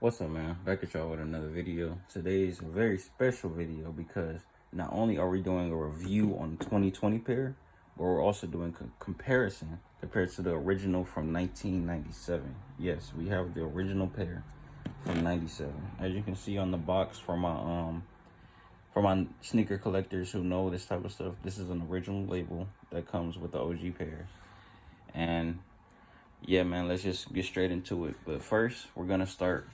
What's up, man? Back at y'all with another video. Today's a very special video because not only are we doing a review on the 2020 pair, but we're also doing a comparison compared to the original from 1997. Yes, we have the original pair from 97. As you can see on the box for my sneaker collectors who know this type of stuff, this is an original label that comes with the OG pairs. And yeah, man, let's just get straight into it. But first, we're gonna start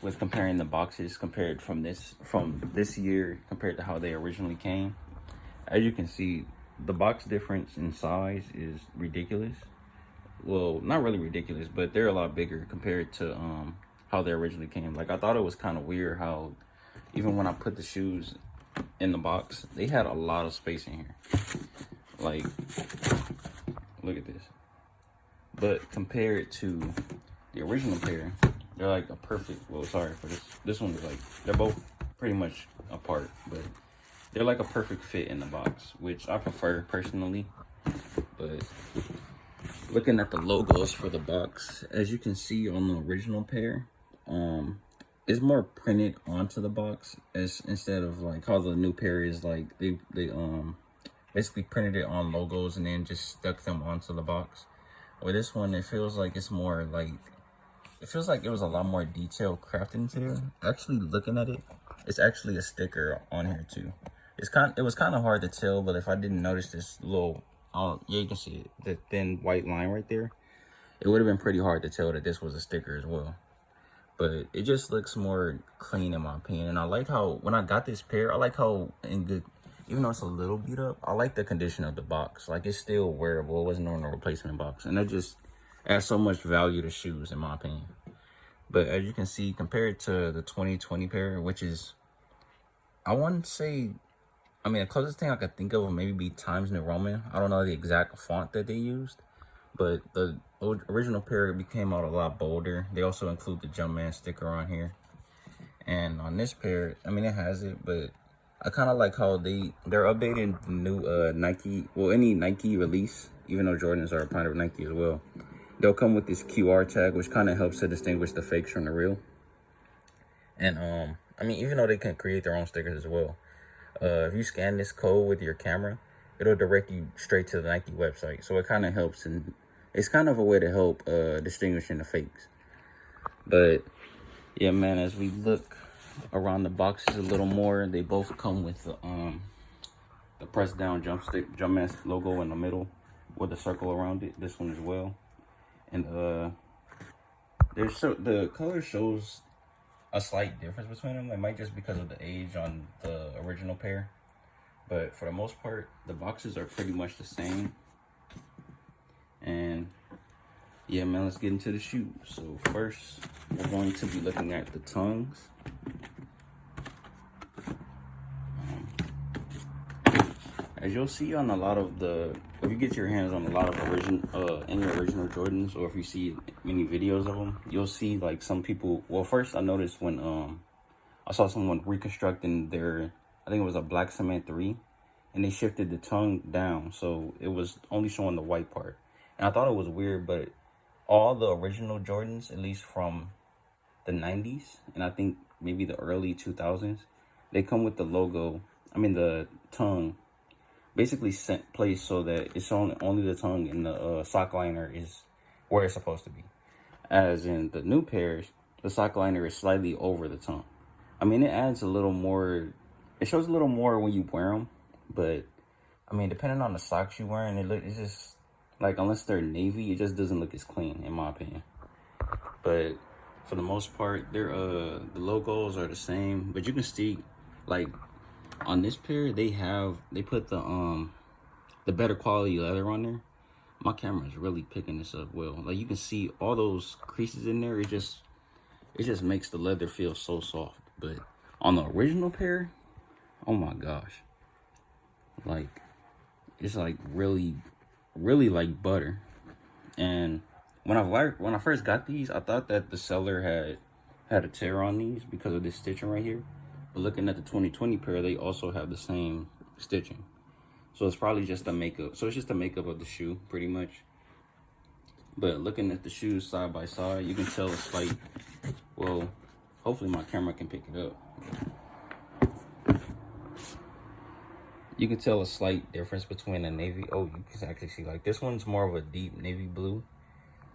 with comparing the boxes compared from this year compared to how they originally came. As you can see, the box difference in size is ridiculous. Well, not really ridiculous, but they're a lot bigger compared to how they originally came. Like, I thought it was kind of weird how even when I put the shoes in the box, they had a lot of space in here. Like, look at this. But compared to the original pair, they're like a perfect, well, sorry for this one is like, they're both pretty much apart, but they're like a perfect fit in the box, which I prefer personally. But looking at the logos for the box, as you can see on the original pair, it's more printed onto the box as instead of like how the new pair is like they basically printed it on logos and then just stuck them onto the box. With this one, it feels like it's more like, it feels like it was a lot more detail crafted into there. Actually, looking at it, it's actually a sticker on here too. It was kind of hard to tell, but if I didn't notice this little, yeah, you can see it, the thin white line right there, it would have been pretty hard to tell that this was a sticker as well. But it just looks more clean in my opinion. And I like how, when I got this pair, I like how in good, even though it's a little beat up, I like the condition of the box. Like, it's still wearable. It wasn't on a replacement box. And that just adds so much value to shoes, in my opinion. But as you can see, compared to the 2020 pair, which is, I wouldn't say, I mean, the closest thing I could think of would maybe be Times New Roman. I don't know the exact font that they used, but the original pair became out a lot bolder. They also include the Jumpman sticker on here. And on this pair, I mean, it has it, but I kind of like how they're updating the new Nike, well, any Nike release, even though Jordans are a part of Nike as well. They'll come with this QR tag, which kind of helps to distinguish the fakes from the real. And I mean, even though they can create their own stickers as well, if you scan this code with your camera, it'll direct you straight to the Nike website. So it kind of helps, and it's kind of a way to help distinguishing the fakes. But yeah, man, as we look around the boxes a little more, they both come with the press down Jumpman logo in the middle with a circle around it. This one as well. And the color shows a slight difference between them. It might just because of the age on the original pair, but for the most part, the boxes are pretty much the same. And yeah, man, let's get into the shoes. So first, we're going to be looking at the tongues. As you'll see on a lot of the, if you get your hands on a lot of any original Jordans, or if you see many videos of them, you'll see like some people, well, first I noticed when I saw someone reconstructing their, I think it was a black cement 3, and they shifted the tongue down, so it was only showing the white part. And I thought it was weird, but all the original Jordans, at least from the 90s, and I think maybe the early 2000s, they come with the logo, I mean the tongue, basically placed so that it's only the tongue and the sock liner is where it's supposed to be. As in the new pairs, the sock liner is slightly over the tongue. I mean, it adds a little more, it shows a little more when you wear them, but I mean, depending on the socks you're wearing, it's just like, unless they're navy, it just doesn't look as clean, in my opinion. But for the most part, they're the logos are the same, but you can see, like, on this pair, they put the better quality leather on there. My camera is really picking this up well. Like, you can see all those creases in there. It just makes the leather feel so soft. But on the original pair, oh my gosh, like, it's like really like butter. And when I first got these, I thought that the seller had a tear on these because of this stitching right here. But looking at the 2020 pair, they also have the same stitching. So it's probably just a makeup. So it's just a makeup of the shoe, pretty much. But looking at the shoes side by side, you can tell it's like, well, Hopefully my camera can pick it up. You can tell a slight difference between a navy. Oh, you can actually see, like, this one's more of a deep navy blue.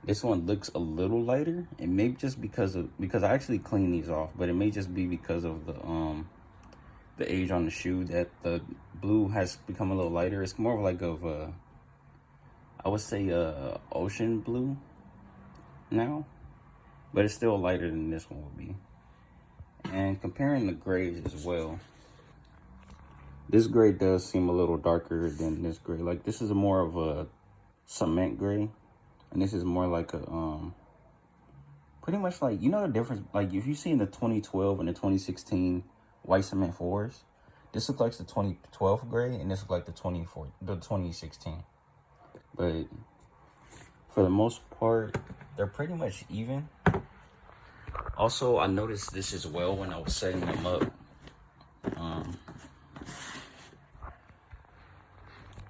This one looks a little lighter. It may just because I actually cleaned these off, but it may just be because of the age on the shoe that the blue has become a little lighter. It's more of like I would say ocean blue now, but it's still lighter than this one would be. And comparing the grays as well, this gray does seem a little darker than this gray. Like, this is more of a cement gray, and this is more like a pretty much like, you know the difference, like if you see in the 2012 and the 2016 white cement 4s, this looks like the 2012 gray, and this looks like the 2016. But for the most part, they're pretty much even. Also, I noticed this as well when I was setting them up.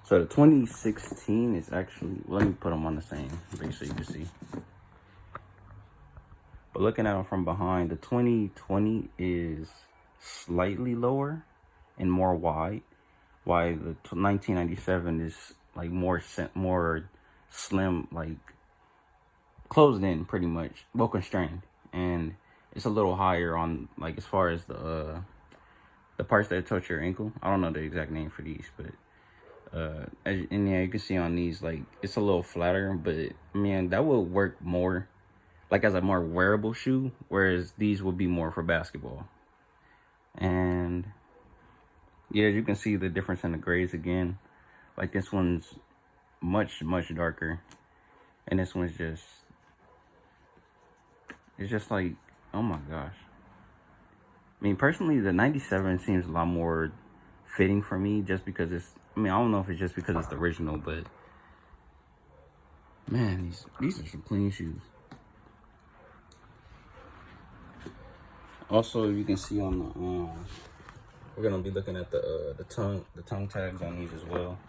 So the 2016 is actually, let me put them on the same base so you can see. But looking at them from behind, the 2020 is slightly lower and more wide, while the 1997 is like more slim, like closed in pretty much, well constrained, and it's a little higher on, like, as far as the parts that touch your ankle. I don't know the exact name for these, but and yeah, you can see on these, like, it's a little flatter, but I mean, that will work more like as a more wearable shoe, whereas these would be more for basketball. And yeah, you can see the difference in the grays again. Like, this one's much darker, and this one's just, it's just like, oh my gosh. I mean, personally, the 97 seems a lot more fitting for me, just because it's, I mean, I don't know if it's just because it's the original, but man, these are some clean shoes. Also, you can see on the we're gonna be looking at the tongue tags on these as well.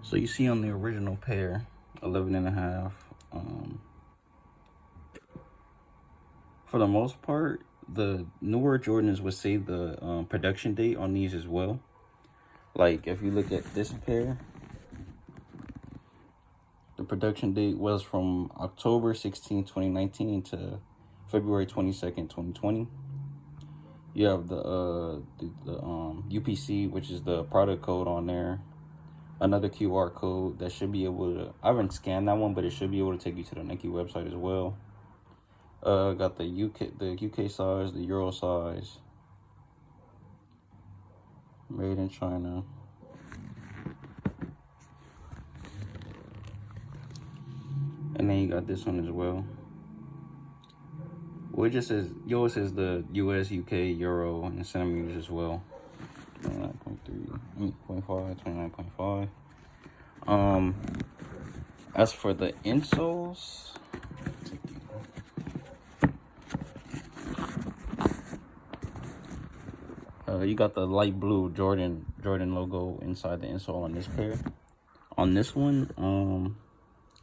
So you see on the original pair, 11.5. For the most part, the newer Jordans would say the production date on these as well. Like, if you look at this pair, the production date was from October 16, 2019 to February 22nd, 2020. You have the UPC, which is the product code on there. Another QR code that should be able to, I haven't scanned that one, but it should be able to take you to the Nike website as well. Got the UK size, the Euro size. Made in China. And then you got this one as well. Well, it just says, yours says the US, UK, Euro, and centimeters as well. 29.5. As for the insoles, you got the light blue Jordan logo inside the insole on this pair. On this one,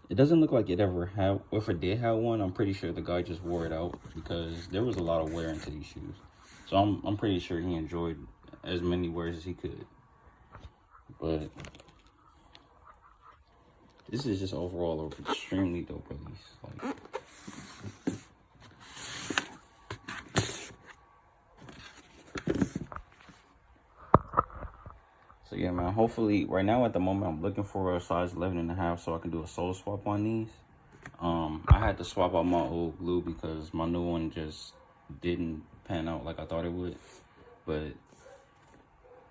it doesn't look like it ever had, or if it did have one, I'm pretty sure the guy just wore it out, because there was a lot of wear into these shoes. So I'm pretty sure he enjoyed as many wears as he could. But this is just overall an extremely dope release. Like, so yeah, man, hopefully, right now at the moment, I'm looking for a size 11.5 so I can do a sole swap on these. I had to swap out my old glue because my new one just didn't pan out like I thought it would. But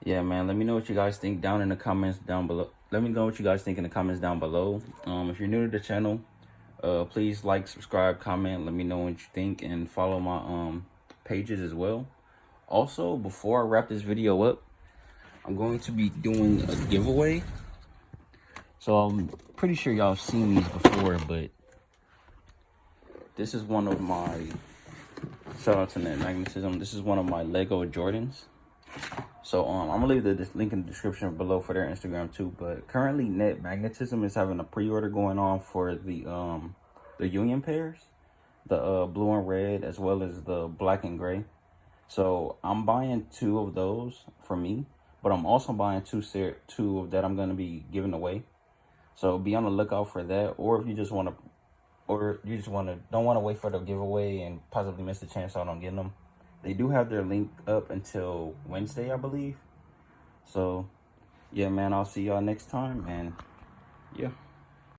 yeah, man, let me know what you guys think down in the comments down below. Let me know what you guys think in the comments down below. If you're new to the channel, please like, subscribe, comment, let me know what you think, and follow my pages as well. Also, before I wrap this video up, I'm going to be doing a giveaway. So I'm pretty sure y'all have seen these before, but this is one of my, shout out to Net Magnetism, this is one of my Lego Jordans. So I'm gonna leave the link in the description below for their Instagram too. But currently Net Magnetism is having a pre-order going on for the the union pairs, the blue and red, as well as the black and gray. So I'm buying 2 of those for me, but I'm also buying two that I'm gonna be giving away. So be on the lookout for that. Or if you just want to, don't want to wait for the giveaway and possibly miss the chance out on getting them, they do have their link up until Wednesday, I believe. So yeah, man, I'll see y'all next time, and yeah.